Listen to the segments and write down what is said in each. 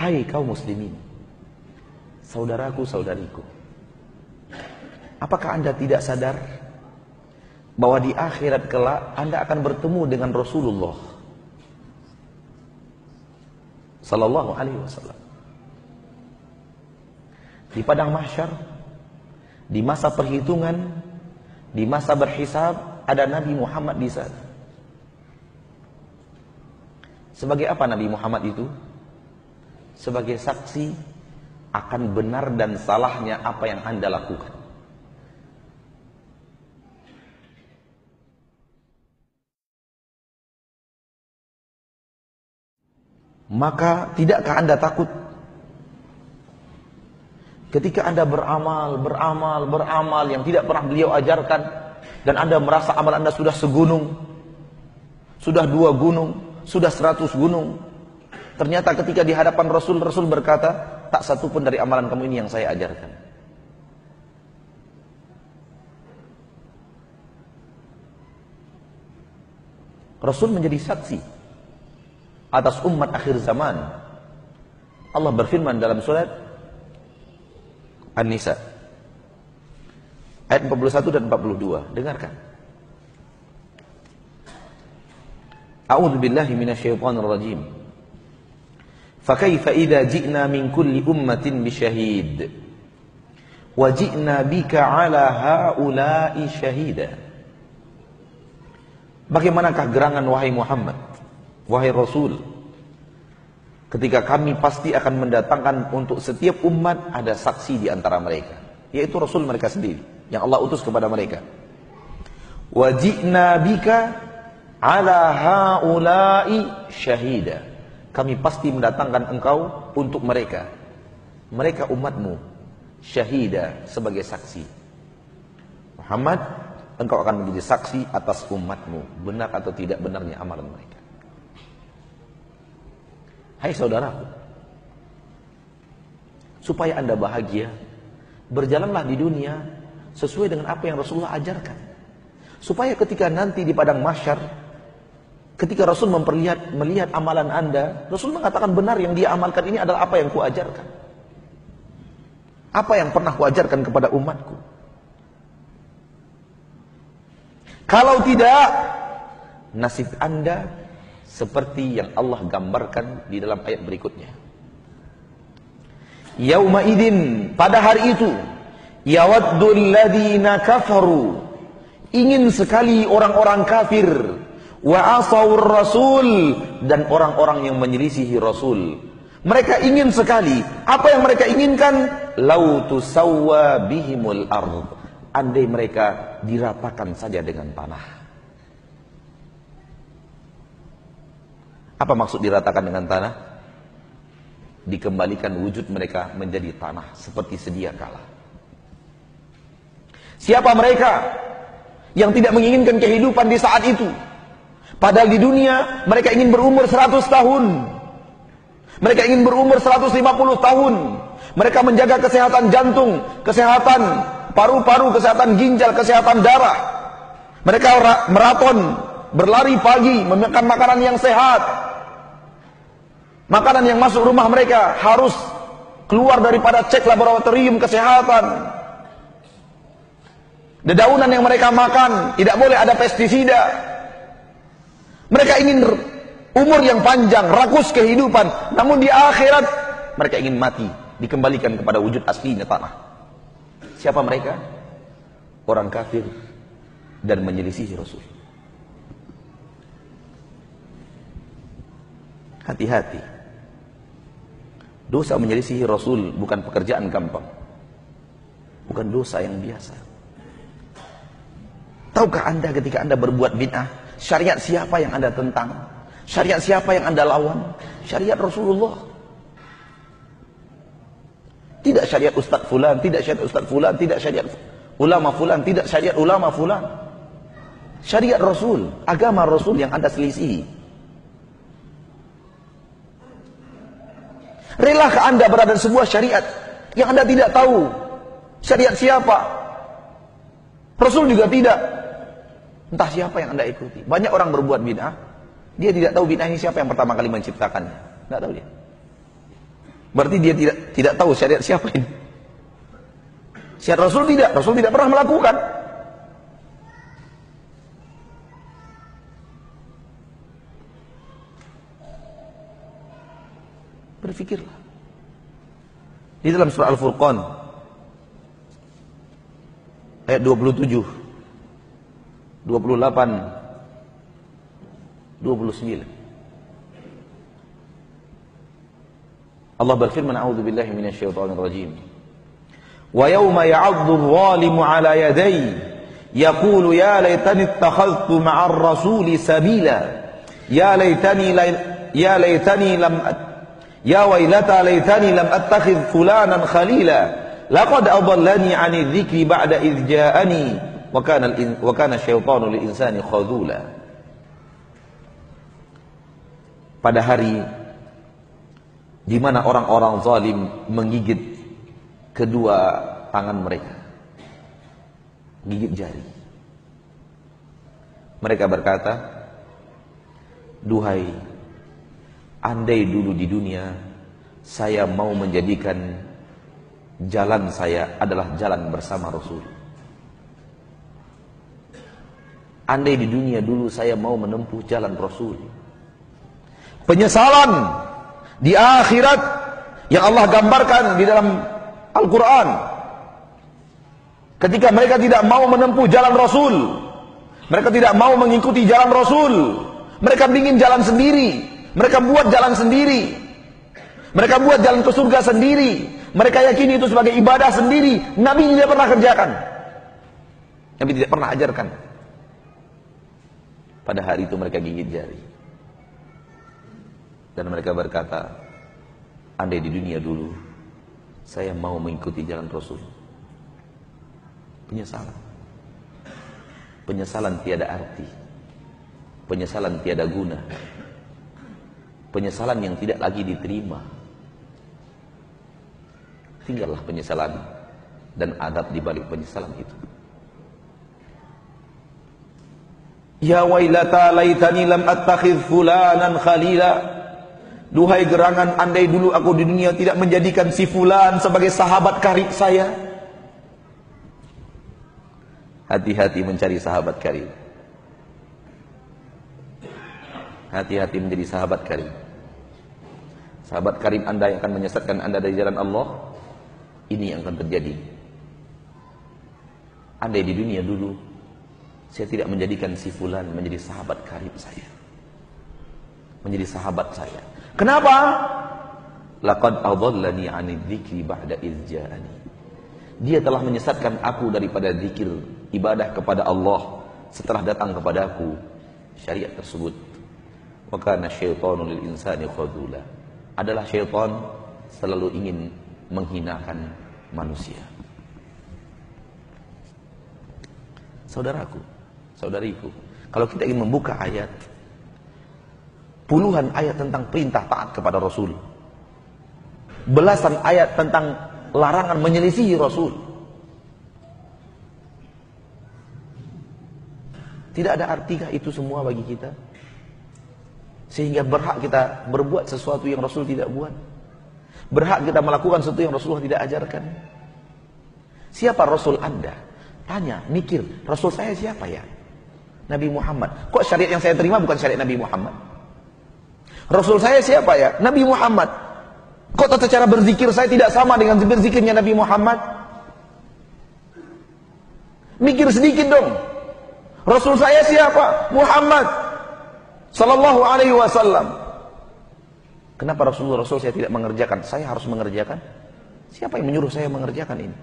Hai kaum muslimin, saudaraku saudariku, apakah anda tidak sadar bahwa di akhirat kelak anda akan bertemu dengan Rasulullah sallallahu alaihi wasallam di padang mahsyar, di masa perhitungan, di masa berhisab, ada Nabi Muhammad di sana. Sebagai apa Nabi Muhammad itu? Sebagai saksi akan benar dan salahnya apa yang anda lakukan. Maka tidakkah anda takut ketika anda beramal yang tidak pernah beliau ajarkan, dan anda merasa amal anda sudah segunung, sudah 2 gunung, sudah 100 gunung. Ternyata ketika di hadapan Rasul berkata, tak satu pun dari amalan kamu ini yang saya ajarkan. Rasul menjadi saksi atas umat akhir zaman. Allah berfirman dalam surat An-Nisa ayat 41 dan 42. Dengarkan. A'udzu billahi minasyaitonir rajim. Fa kaifa idza ji'na min kulli ummatin bisyahid wa ji'na bika 'ala haula'i syahida. Bagaimanakah gerangan wahai Muhammad, wahai Rasul, ketika kami pasti akan mendatangkan untuk setiap umat ada saksi di antara mereka, yaitu Rasul mereka sendiri yang Allah utus kepada mereka. Wa ji'na bika 'ala haula'i syahida. Kami pasti mendatangkan engkau untuk mereka umatmu, syahida, sebagai saksi. Muhammad, engkau akan menjadi saksi atas umatmu, benar atau tidak benarnya amalan mereka. Hai saudaraku, supaya anda bahagia, berjalanlah di dunia sesuai dengan apa yang Rasulullah ajarkan. Supaya ketika nanti di padang mahsyar, ketika Rasul melihat amalan anda, Rasul mengatakan benar yang dia amalkan ini adalah apa yang kuajarkan. Apa yang pernah kuajarkan kepada umatku. Kalau tidak, nasib anda seperti yang Allah gambarkan di dalam ayat berikutnya. Yauma idin, pada hari itu, yawaddul ladzina kafaru, ingin sekali orang-orang kafir, wa asawur rasul, dan orang-orang yang menyelisihi Rasul. Mereka ingin sekali, apa yang mereka inginkan? Lau tusawwa bihimul ardh, andai mereka diratakan saja dengan tanah. Apa maksud diratakan dengan tanah? Dikembalikan wujud mereka menjadi tanah seperti sedia kala. Siapa mereka yang tidak menginginkan kehidupan di saat itu? Padahal di dunia mereka ingin berumur 100 tahun. Mereka ingin berumur 150 tahun. Mereka menjaga kesehatan jantung, kesehatan paru-paru, kesehatan ginjal, kesehatan darah. Mereka maraton, berlari pagi, memakan makanan yang sehat. Makanan yang masuk rumah mereka harus keluar daripada cek laboratorium kesehatan. Dedaunan yang mereka makan tidak boleh ada pestisida. Mereka ingin umur yang panjang, rakus kehidupan. Namun di akhirat mereka ingin mati, dikembalikan kepada wujud aslinya tanah. Siapa mereka? Orang kafir dan menyelisihi Rasul. Hati-hati. Dosa menyelisihi Rasul bukan pekerjaan gampang. Bukan dosa yang biasa. Tahukah anda ketika anda berbuat bid'ah, syariat siapa yang anda tentang? Syariat siapa yang anda lawan? Syariat Rasulullah. Tidak syariat Ustaz Fulan, tidak syariat Ustaz Fulan, tidak syariat ulama Fulan, tidak syariat ulama Fulan. Syariat Rasul, agama Rasul yang anda selisihi. Relakah anda berada di sebuah syariat yang anda tidak tahu syariat siapa? Rasul juga tidak. Entah siapa yang anda ikuti. Banyak orang berbuat bid'ah, dia tidak tahu bid'ah ini siapa yang pertama kali menciptakannya. Tidak tahu dia. Berarti dia tidak tahu syariat siapa ini. Syariat Rasul tidak pernah melakukan. Berfikirlah. Di dalam surah Al-Furqan ayat 27, 28, 29. Allah berfirman, "A'udzu billahi minasyaitonir rajim. Wa yauma ya'addu adh-dhalimu 'ala yadayhi yaqulu ya laitani ittakhadhtu ma'ar rasuli sabila ya laitani lam ya wailata laitani lam attakhidh fulanan khalila laqad adallani 'ani dzikri ba'da idh ja'ani wa kana syaitanu lil insani khadhula." Pada hari di mana orang-orang zalim menggigit kedua tangan mereka, gigit jari. Mereka berkata, "Duhai, andai dulu di dunia saya mau menjadikan jalan saya adalah jalan bersama Rasul. Andai di dunia dulu saya mau menempuh jalan Rasul." Penyesalan di akhirat yang Allah gambarkan di dalam Al-Quran, ketika mereka tidak mau menempuh jalan Rasul, mereka tidak mau mengikuti jalan Rasul, mereka ingin jalan sendiri, mereka buat jalan sendiri, mereka buat jalan ke surga sendiri, mereka yakini itu sebagai ibadah sendiri. Nabi tidak pernah kerjakan, Nabi tidak pernah ajarkan. Pada hari itu mereka gigit jari dan mereka berkata, andai di dunia dulu saya mau mengikuti jalan Rasul. Penyesalan, penyesalan tiada arti, penyesalan tiada guna, penyesalan yang tidak lagi diterima. Tinggallah penyesalan dan adab di balik penyesalan itu. Ya wailata laitani lam attakhidh fulanan khalila. Duhai gerangan, andai dulu aku di dunia tidak menjadikan si fulan sebagai sahabat karib saya. Hati-hati mencari sahabat karib. Hati-hati menjadi sahabat karib. Sahabat karib Anda yang akan menyesatkan Anda dari jalan Allah. Ini yang akan terjadi. Andai di dunia dulu saya tidak menjadikan si fulan menjadi sahabat karib saya, menjadi sahabat saya. Kenapa? Laqad adallani 'ani dzikri ba'da idz ja'ani. Dia telah menyesatkan aku daripada zikir ibadah kepada Allah setelah datang kepadaku syariat tersebut. Wa kana syaitanu lil insani khadula. Adalah syaitan selalu ingin menghinakan manusia. Saudaraku, saudariku, kalau kita ingin membuka ayat, puluhan ayat tentang perintah taat kepada Rasul, belasan ayat tentang larangan menyelisihi Rasul. Tidak ada artikah itu semua bagi kita? Sehingga berhak kita berbuat sesuatu yang Rasul tidak buat? Berhak kita melakukan sesuatu yang Rasulullah tidak ajarkan? Siapa Rasul Anda? Tanya, mikir, Rasul saya siapa ya? Nabi Muhammad. Kok syariat yang saya terima bukan syariat Nabi Muhammad? Rasul saya siapa ya? Nabi Muhammad. Kok tata cara berzikir saya tidak sama dengan berzikirnya Nabi Muhammad? Mikir sedikit dong. Rasul saya siapa? Muhammad sallallahu alaihi wasallam. Kenapa Rasul saya tidak mengerjakan? Saya harus mengerjakan? Siapa yang menyuruh saya mengerjakan ini?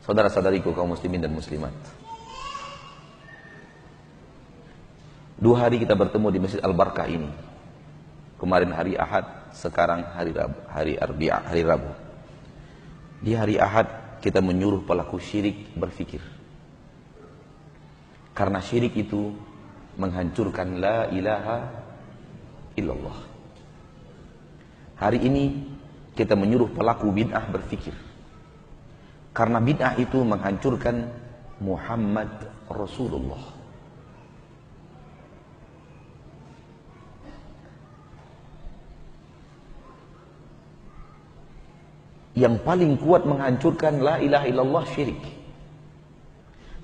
Saudara-saudariku kaum muslimin dan muslimat, 2 hari kita bertemu di Masjid Al-Barkah ini. Kemarin hari Ahad, sekarang hari Rabu. Di hari Ahad kita menyuruh pelaku syirik berfikir. Karena syirik itu menghancurkan la ilaha illallah. Hari ini kita menyuruh pelaku bid'ah berfikir. Karena bid'ah itu menghancurkan Muhammad Rasulullah. Yang paling kuat menghancurkan la ilaha illallah syirik.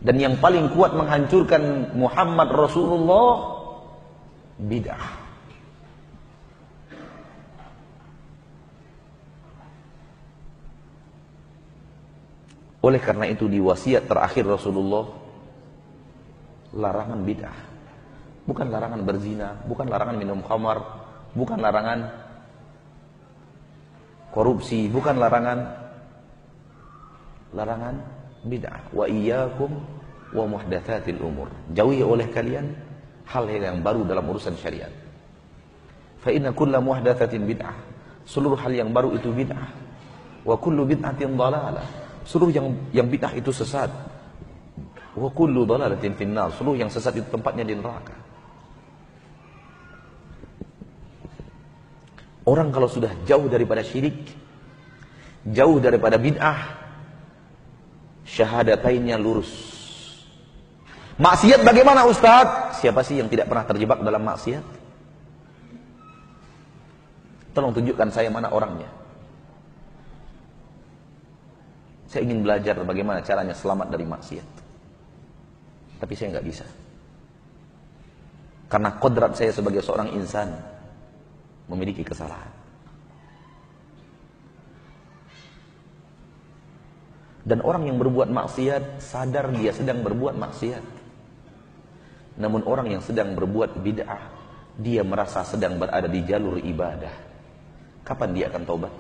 Dan yang paling kuat menghancurkan Muhammad Rasulullah bid'ah. Oleh karena itu di wasiat terakhir Rasulullah, larangan bid'ah. Bukan larangan berzina, bukan larangan minum khamar, bukan larangan korupsi, bukan larangan bid'ah. Wa iyyakum wa muhdatsatil umur. Jauhi oleh kalian hal-hal yang baru dalam urusan syariat. Fa inna kulla muhdatsatin bid'ah. Seluruh hal yang baru itu bid'ah. Wa kullu bid'atin dhalalah. Seluruh yang bid'ah itu sesat. Wa kullu dhalalatin finnar. Seluruh yang sesat itu tempatnya di neraka. Orang kalau sudah jauh daripada syirik, jauh daripada bid'ah, syahadatainnya lurus. Maksiat bagaimana Ustaz? Siapa sih yang tidak pernah terjebak dalam maksiat? Tolong tunjukkan saya mana orangnya. Saya ingin belajar bagaimana caranya selamat dari maksiat. Tapi saya nggak bisa. Karena kodrat saya sebagai seorang insan memiliki kesalahan. Dan orang yang berbuat maksiat sadar dia sedang berbuat maksiat. Namun orang yang sedang berbuat bid'ah, dia merasa sedang berada di jalur ibadah. Kapan dia akan taubat?